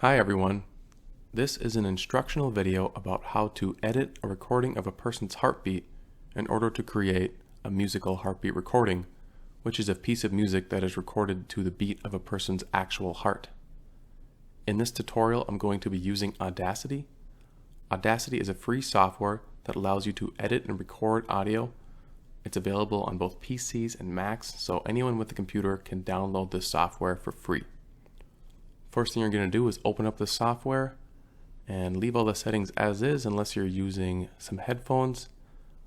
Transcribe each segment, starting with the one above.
Hi everyone. This is an instructional video about how to edit a recording of a person's heartbeat in order to create a musical heartbeat recording, which is a piece of music that is recorded to the beat of a person's actual heart. In this tutorial, I'm going to be using Audacity. Audacity is a free software that allows you to edit and record audio. It's available on both PCs and Macs, so anyone with a computer can download this software for free. First thing you're going to do is open up the software and leave all the settings as is unless you're using some headphones.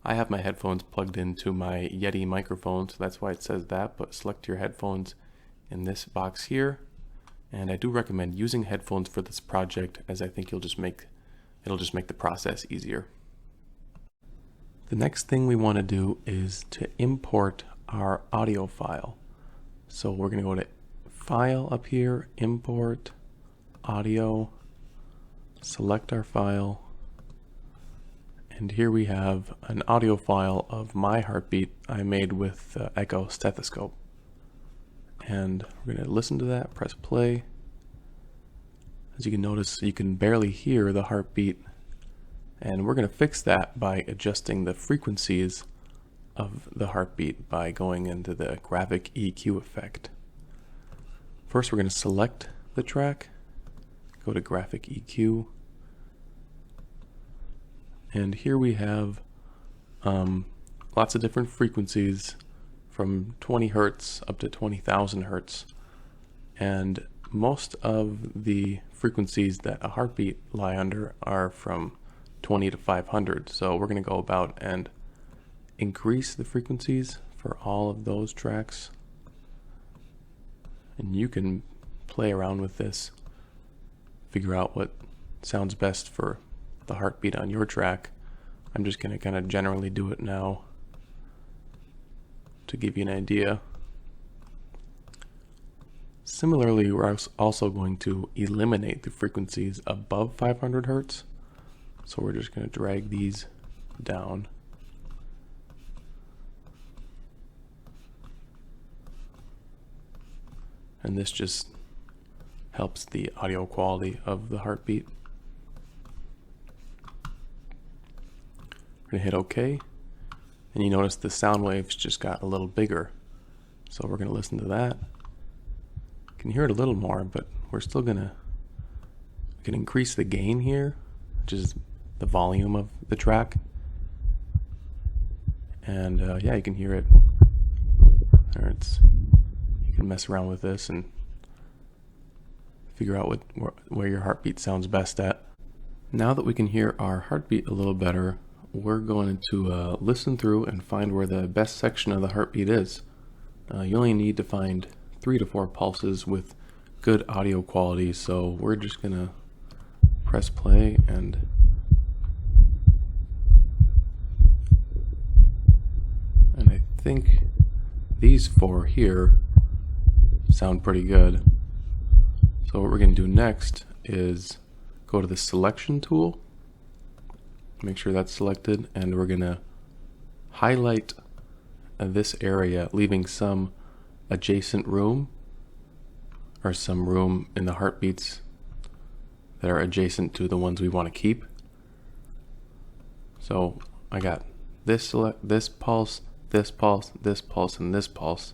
I have my headphones plugged into my Yeti microphone, so that's why it says that, but select your headphones in this box here. And I do recommend using headphones for this project, as I think it'll just make the process easier. The next thing we want to do is to import our audio file. So we're going to go to File up here, Import, Audio, select our file, and here we have an audio file of my heartbeat I made with the Echo stethoscope. And we're going to listen to that, press play. As you can notice, you can barely hear the heartbeat, and we're going to fix that by adjusting the frequencies of the heartbeat by going into the graphic EQ effect. First, we're going to select the track, go to graphic EQ, and here we have lots of different frequencies from 20 Hertz up to 20,000 Hertz. And most of the frequencies that a heartbeat lie under are from 20 to 500. So we're going to go about and increase the frequencies for all of those tracks. And you can play around with this, figure out what sounds best for the heartbeat on your track. I'm just going to kind of generally do it now to give you an idea. Similarly, we're also going to eliminate the frequencies above 500 Hertz. So we're just going to drag these down. And this just helps the audio quality of the heartbeat. We're going to hit OK, and you notice the sound waves just got a little bigger. So we're going to listen to that. You can hear it a little more, but we're still we can increase the gain here, which is the volume of the track. And yeah, you can hear it. There you can mess around with this and figure out where your heartbeat sounds best at. Now that we can hear our heartbeat a little better, we're going to listen through and find where the best section of the heartbeat is. You only need to find 3 to 4 pulses with good audio quality, so we're just going to press play and I think these 4 here sound pretty good. So what we're going to do next is go to the selection tool, make sure that's selected, and we're going to highlight this area, leaving some adjacent room or some room in the heartbeats that are adjacent to the ones we want to keep. So I got this pulse, this pulse, this pulse, and this pulse.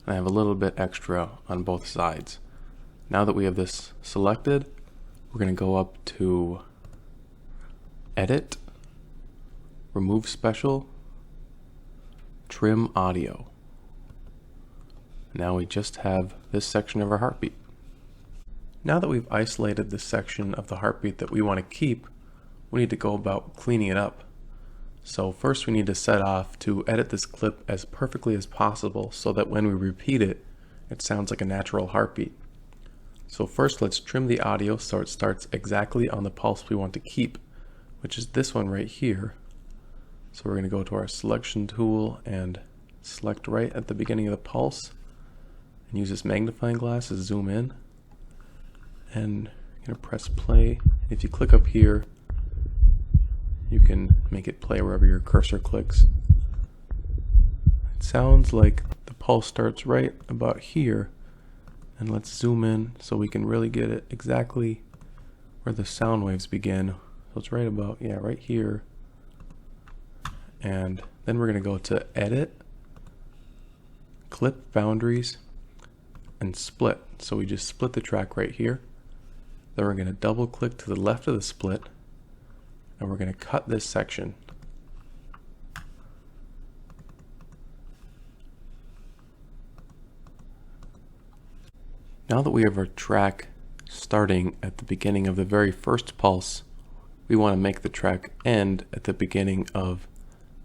And I have a little bit extra on both sides. Now that we have this selected, we're going to go up to Edit, Remove Special, Trim Audio. Now we just have this section of our heartbeat. Now that we've isolated the section of the heartbeat that we want to keep, we need to go about cleaning it up. So first we need to set off to edit this clip as perfectly as possible so that when we repeat it, it sounds like a natural heartbeat. So first let's trim the audio so it starts exactly on the pulse we want to keep, which is this one right here. So we're going to go to our selection tool and select right at the beginning of the pulse and use this magnifying glass to zoom in. And I'm going to press play. If you click up here, you can make it play wherever your cursor clicks. It sounds like the pulse starts right about here, and let's zoom in so we can really get it exactly where the sound waves begin. So it's right about, yeah, right here. And then we're going to go to Edit, Clip Boundaries, and Split. So we just split the track right here. Then we're going to double click to the left of the split, and we're going to cut this section. Now that we have our track starting at the beginning of the very first pulse, we want to make the track end at the beginning of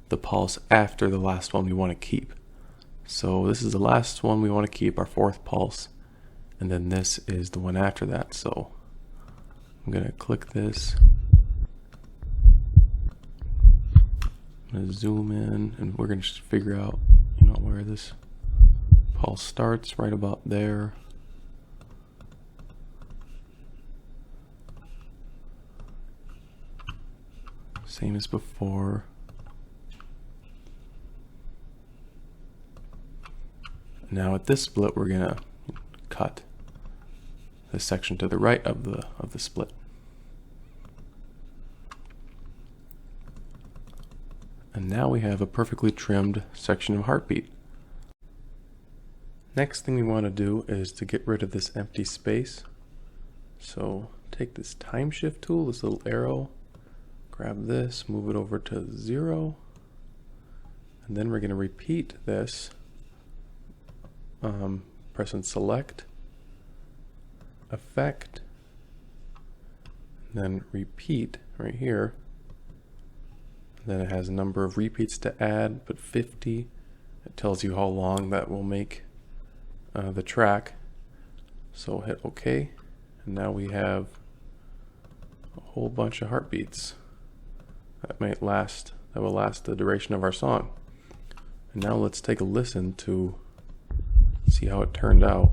the pulse after the last one we want to keep. So this is the last one we want to keep, our fourth pulse, and then this is the one after that. So I'm going to click this, I'm going to zoom in, and we're going to just figure out, where this pulse starts, right about there. Same as before. Now at this split, we're gonna cut this section to the right of the split. And now we have a perfectly trimmed section of heartbeat. Next thing we want to do is to get rid of this empty space. So take this time shift tool, this little arrow, grab this, move it over to 0, and then we're going to repeat this, pressing select, effect, and then repeat right here. And then it has a number of repeats to add, but 50. It tells you how long that will make the track. So hit OK, and now we have a whole bunch of heartbeats. That will last the duration of our song. And now let's take a listen to see how it turned out.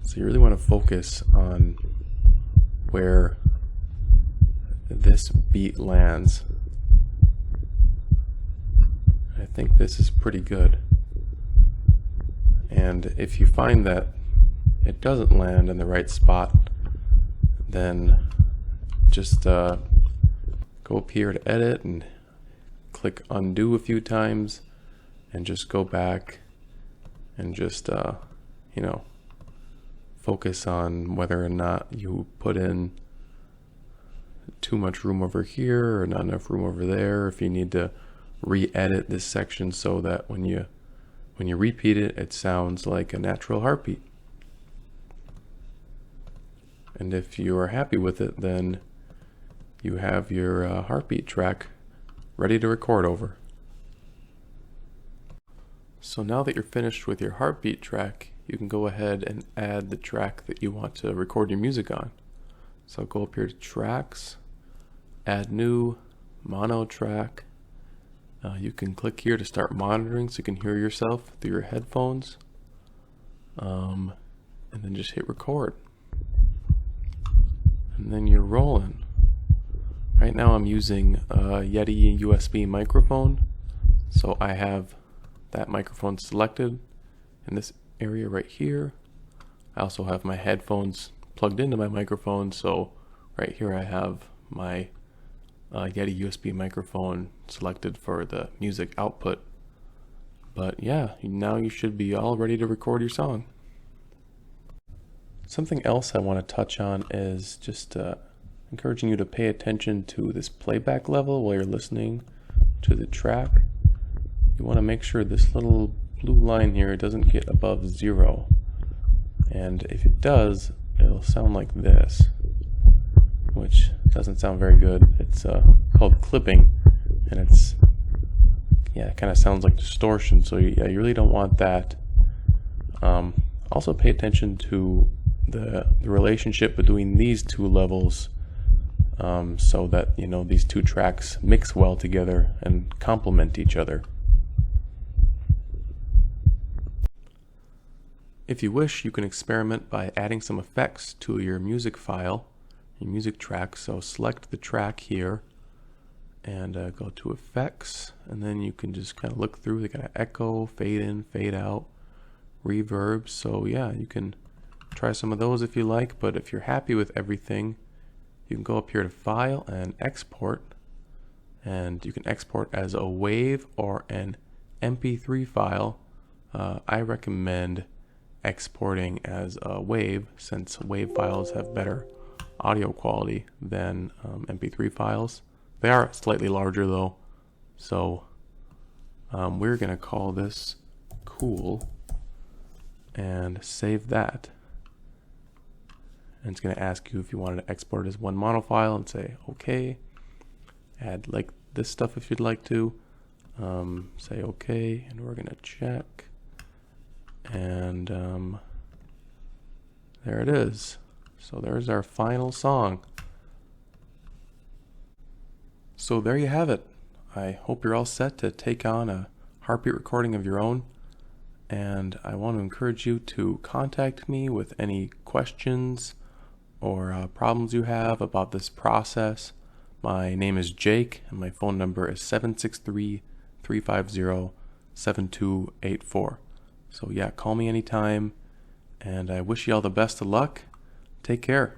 So you really want to focus on where this beat lands. I think this is pretty good. And if you find that it doesn't land in the right spot, then just go up here to edit and click undo a few times, and just go back and just focus on whether or not you put in too much room over here or not enough room over there. If you need to re-edit this section so that when you repeat it, it sounds like a natural heartbeat. And if you are happy with it, then you have your heartbeat track ready to record over. So now that you're finished with your heartbeat track, you can go ahead and add the track that you want to record your music on. So go up here to Tracks, Add New, Mono Track. You can click here to start monitoring so you can hear yourself through your headphones. And then just hit record. And then you're rolling. Right now I'm using a Yeti USB microphone, so I have that microphone selected in this area right here. I also have my headphones plugged into my microphone, so right here I have my Yeti USB microphone selected for the music output. But yeah, now you should be all ready to record your song. Something else I want to touch on is just encouraging you to pay attention to this playback level while you're listening to the track. You want to make sure this little blue line here doesn't get above 0. And if it does, it'll sound like this, which doesn't sound very good. It's called clipping, and it kind of sounds like distortion, so you really don't want that. Also pay attention to the relationship between these two levels, so that these two tracks mix well together and complement each other. If you wish, you can experiment by adding some effects to your music file, your music track. So select the track here and go to effects, and then you can just kind of look through. They got echo, fade in, fade out, reverb. So yeah, you can try some of those if you like, but if you're happy with everything, you can go up here to File and Export, and you can export as a WAV or an MP3 file. I recommend exporting as a WAV, since WAV files have better audio quality than MP3 files. They are slightly larger though, so we're gonna call this cool and save that. And it's gonna ask you if you wanted to export as one mono file, and say okay. Add like this stuff if you'd like to. Say okay, and we're gonna check, and there it is. So there's our final song. So there you have it. I hope you're all set to take on a heartbeat recording of your own, and I want to encourage you to contact me with any questions or problems you have about this process. My name is Jake, and my phone number is 763-350-7284. So yeah, call me anytime, and I wish you all the best of luck. Take care.